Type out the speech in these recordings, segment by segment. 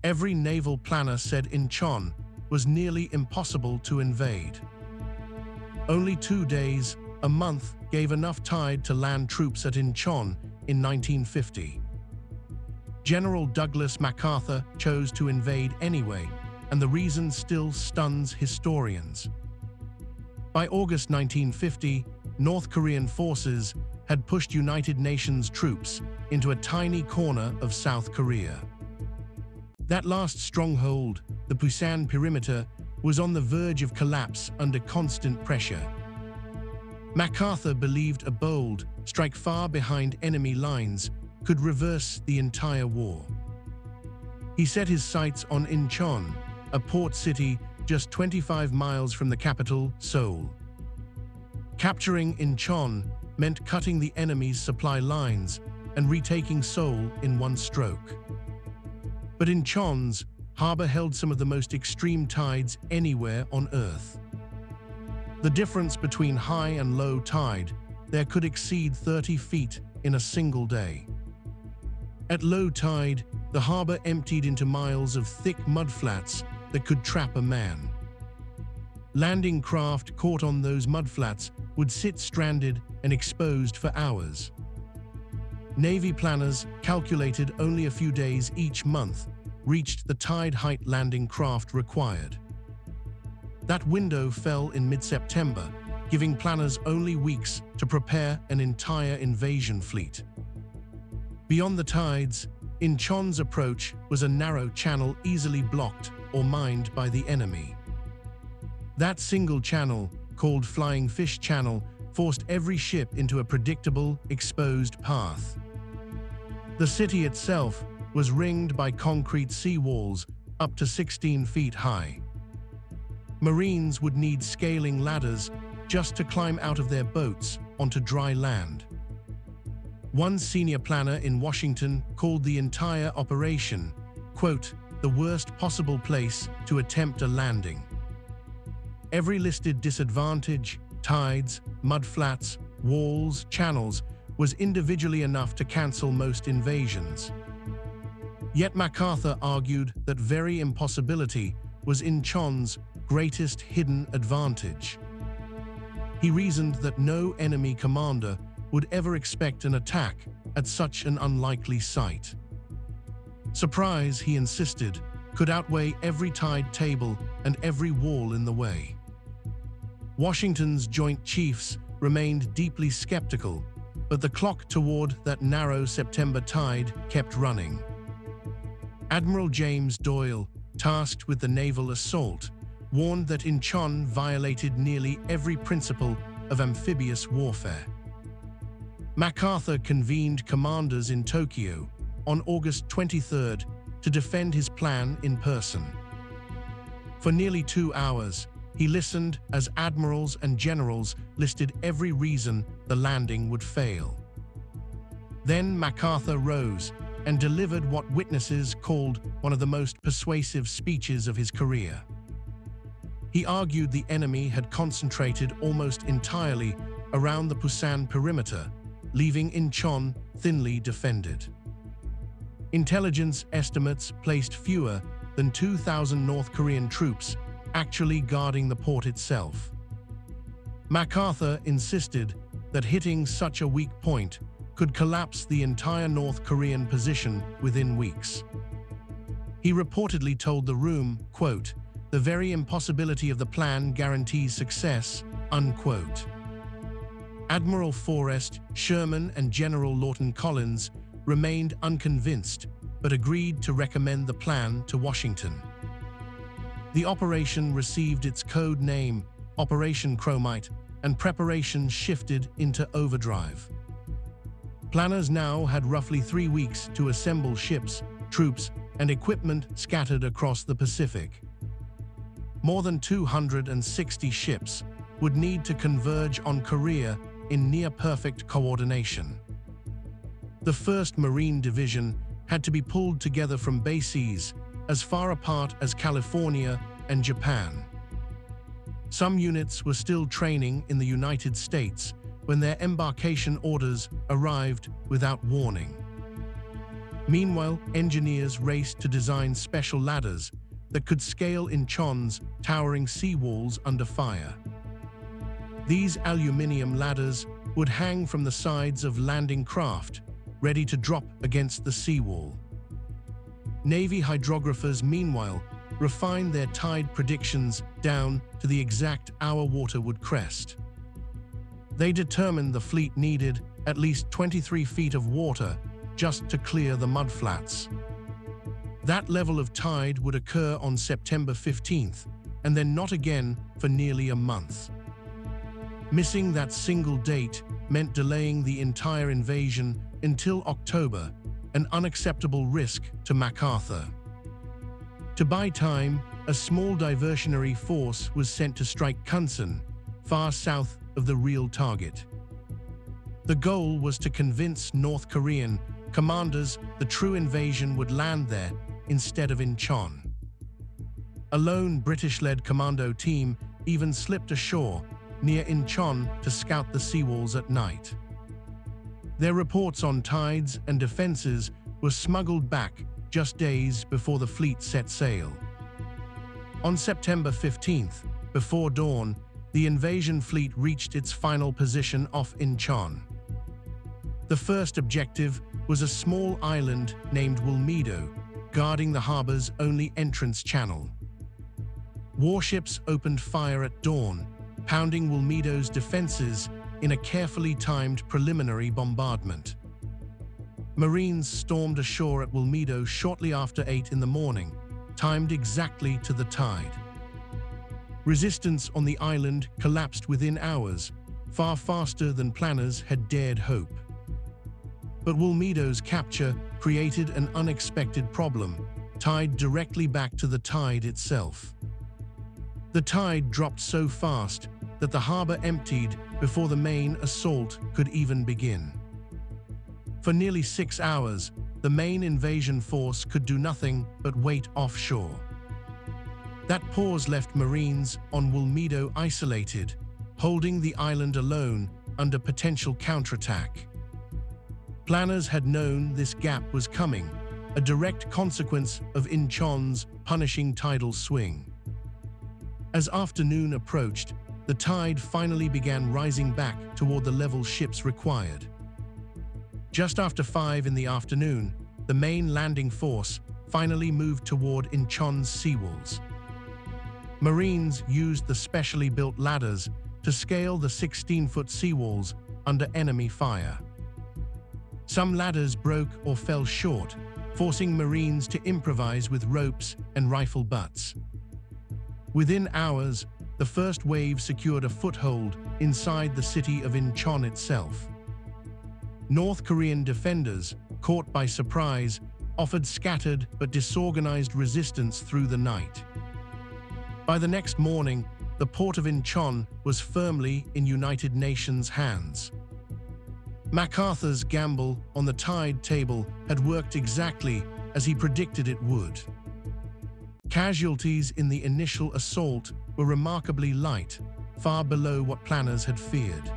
Every naval planner said Inchon was nearly impossible to invade. Only 2 days, a month, gave enough tide to land troops at Inchon in 1950. General Douglas MacArthur chose to invade anyway, and the reason still stuns historians. By August 1950, North Korean forces had pushed United Nations troops into a tiny corner of South Korea. That last stronghold, the Busan perimeter, was on the verge of collapse under constant pressure. MacArthur believed a bold strike far behind enemy lines could reverse the entire war. He set his sights on Inchon, a port city just 25 miles from the capital, Seoul. Capturing Inchon meant cutting the enemy's supply lines and retaking Seoul in one stroke. But Inchon's harbor held some of the most extreme tides anywhere on Earth. The difference between high and low tide there could exceed 30 feet in a single day. At low tide, the harbor emptied into miles of thick mudflats that could trap a man. Landing craft caught on those mudflats would sit stranded and exposed for hours. Navy planners calculated only a few days each month reached the tide height landing craft required. That window fell in mid-September, giving planners only weeks to prepare an entire invasion fleet. Beyond the tides, Inchon's approach was a narrow channel easily blocked or mined by the enemy. That single channel, called Flying Fish Channel, forced every ship into a predictable, exposed path. The city itself was ringed by concrete seawalls up to 16 feet high. Marines would need scaling ladders just to climb out of their boats onto dry land. One senior planner in Washington called the entire operation, quote, "the worst possible place to attempt a landing." Every listed disadvantage, tides, mudflats, walls, channels, was individually enough to cancel most invasions. Yet MacArthur argued that very impossibility was Inchon's greatest hidden advantage. He reasoned that no enemy commander would ever expect an attack at such an unlikely site. Surprise, he insisted, could outweigh every tide table and every wall in the way. Washington's Joint Chiefs remained deeply skeptical, but the clock toward that narrow September tide kept running. Admiral James Doyle, tasked with the naval assault, warned that Inchon violated nearly every principle of amphibious warfare. MacArthur convened commanders in Tokyo on August 23rd to defend his plan in person. For nearly 2 hours, he listened as admirals and generals listed every reason the landing would fail. Then MacArthur rose and delivered what witnesses called one of the most persuasive speeches of his career. He argued the enemy had concentrated almost entirely around the Busan perimeter, leaving Inchon thinly defended. Intelligence estimates placed fewer than 2,000 North Korean troops actually guarding the port itself. MacArthur insisted that hitting such a weak point could collapse the entire North Korean position within weeks. He reportedly told the room, quote, "The very impossibility of the plan guarantees success," unquote. Admiral Forrest, Sherman, and General Lawton Collins remained unconvinced, but agreed to recommend the plan to Washington. The operation received its code name, Operation Chromite, and preparations shifted into overdrive. Planners now had roughly 3 weeks to assemble ships, troops, and equipment scattered across the Pacific. More than 260 ships would need to converge on Korea in near-perfect coordination. The 1st Marine Division had to be pulled together from bases as far apart as California and Japan. Some units were still training in the United States when their embarkation orders arrived without warning. Meanwhile, engineers raced to design special ladders that could scale Inchon's towering seawalls under fire. These aluminium ladders would hang from the sides of landing craft, ready to drop against the seawall. Navy hydrographers, meanwhile, refined their tide predictions down to the exact hour water would crest. They determined the fleet needed at least 23 feet of water just to clear the mudflats. That level of tide would occur on September 15th, and then not again for nearly a month. Missing that single date meant delaying the entire invasion until October, an unacceptable risk to MacArthur. To buy time, a small diversionary force was sent to strike Inchon, far south of the real target. The goal was to convince North Korean commanders the true invasion would land there instead of Inchon. A lone British-led commando team even slipped ashore near Inchon to scout the seawalls at night. Their reports on tides and defenses were smuggled back just days before the fleet set sail. On September 15th, before dawn, the invasion fleet reached its final position off Inchon. The first objective was a small island named Wilmedo, guarding the harbor's only entrance channel. Warships opened fire at dawn, pounding Wilmedo's defenses in a carefully timed preliminary bombardment. Marines stormed ashore at Wilmedo shortly after 8 in the morning, timed exactly to the tide. Resistance on the island collapsed within hours, far faster than planners had dared hope. But Wilmedo's capture created an unexpected problem, tied directly back to the tide itself. The tide dropped so fast that the harbor emptied before the main assault could even begin. For nearly 6 hours, the main invasion force could do nothing but wait offshore. That pause left Marines on Wilmedo isolated, holding the island alone under potential counterattack. Planners had known this gap was coming, a direct consequence of Inchon's punishing tidal swing. As afternoon approached, the tide finally began rising back toward the level ships required. Just after 5 in the afternoon, the main landing force finally moved toward Inchon's seawalls. Marines used the specially built ladders to scale the 16-foot seawalls under enemy fire. Some ladders broke or fell short, forcing Marines to improvise with ropes and rifle butts. Within hours, the first wave secured a foothold inside the city of Inchon itself. North Korean defenders, caught by surprise, offered scattered but disorganized resistance through the night. By the next morning, the port of Inchon was firmly in United Nations hands. MacArthur's gamble on the tide table had worked exactly as he predicted it would. Casualties in the initial assault were remarkably light, far below what planners had feared.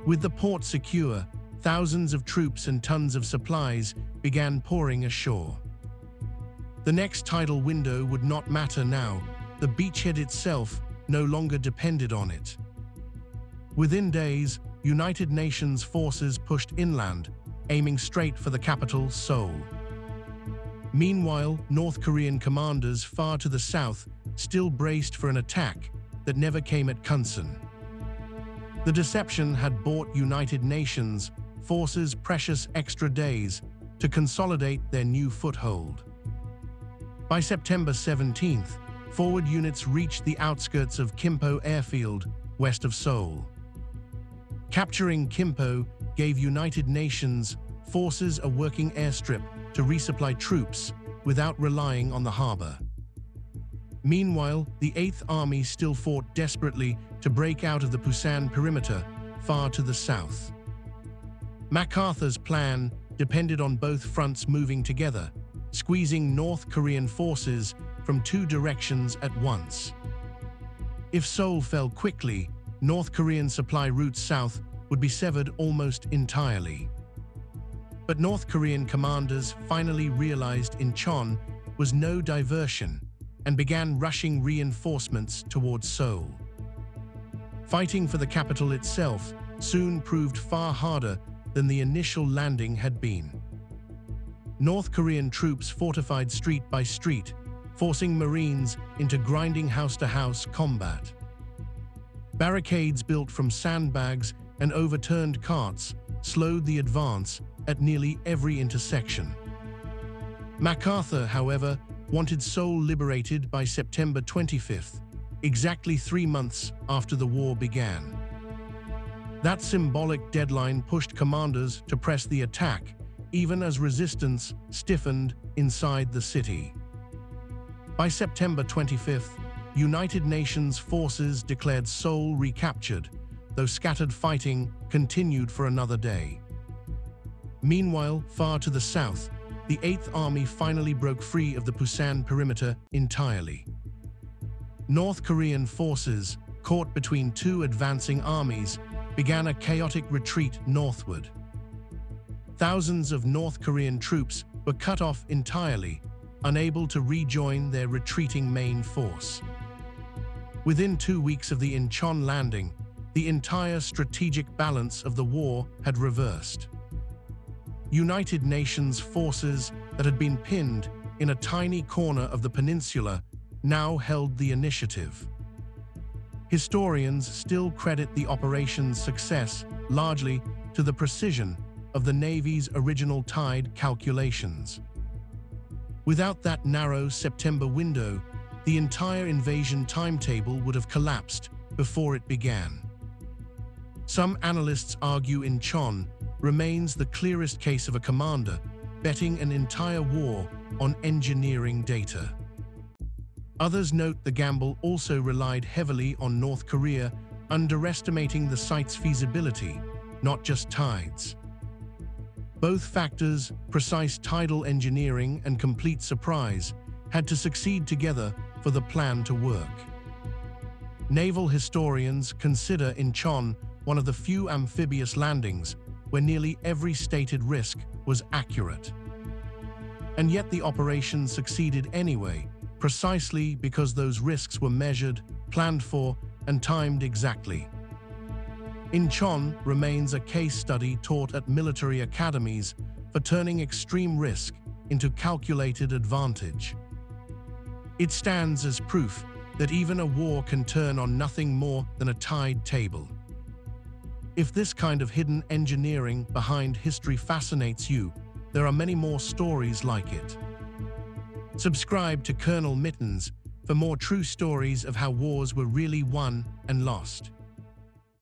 With the port secure, thousands of troops and tons of supplies began pouring ashore. The next tidal window would not matter now. The beachhead itself no longer depended on it. Within days, United Nations forces pushed inland, aiming straight for the capital, Seoul. Meanwhile, North Korean commanders far to the south still braced for an attack that never came at Inchon. The deception had bought United Nations forces precious extra days to consolidate their new foothold. By September 17th, forward units reached the outskirts of Kimpo airfield, west of Seoul. Capturing Kimpo gave United Nations forces a working airstrip to resupply troops without relying on the harbor. Meanwhile, the 8th Army still fought desperately to break out of the Busan perimeter far to the south. MacArthur's plan depended on both fronts moving together, squeezing North Korean forces from 2 directions at once. If Seoul fell quickly, North Korean supply routes south would be severed almost entirely. But North Korean commanders finally realized Inchon was no diversion and began rushing reinforcements towards Seoul. Fighting for the capital itself soon proved far harder than the initial landing had been. North Korean troops fortified street by street, forcing Marines into grinding house-to-house combat. Barricades built from sandbags and overturned carts slowed the advance at nearly every intersection. MacArthur, however, wanted Seoul liberated by September 25th, exactly 3 months after the war began. That symbolic deadline pushed commanders to press the attack, even as resistance stiffened inside the city. By September 25th, United Nations forces declared Seoul recaptured, though scattered fighting continued for another day. Meanwhile, far to the south, the 8th Army finally broke free of the Busan perimeter entirely. North Korean forces, caught between two advancing armies, began a chaotic retreat northward. Thousands of North Korean troops were cut off entirely, unable to rejoin their retreating main force. Within 2 weeks of the Inchon landing, the entire strategic balance of the war had reversed. United Nations forces that had been pinned in a tiny corner of the peninsula now held the initiative. Historians still credit the operation's success largely to the precision of the Navy's original tide calculations. Without that narrow September window, the entire invasion timetable would have collapsed before it began. Some analysts argue Inchon remains the clearest case of a commander betting an entire war on engineering data. Others note the gamble also relied heavily on North Korea, underestimating the site's feasibility, not just tides. Both factors, precise tidal engineering and complete surprise, had to succeed together for the plan to work. Naval historians consider Inchon one of the few amphibious landings where nearly every stated risk was accurate. And yet the operation succeeded anyway, precisely because those risks were measured, planned for, and timed exactly. Inchon remains a case study taught at military academies for turning extreme risk into calculated advantage. It stands as proof that even a war can turn on nothing more than a tide table. If this kind of hidden engineering behind history fascinates you, there are many more stories like it. Subscribe to Colonel Mittens for more true stories of how wars were really won and lost.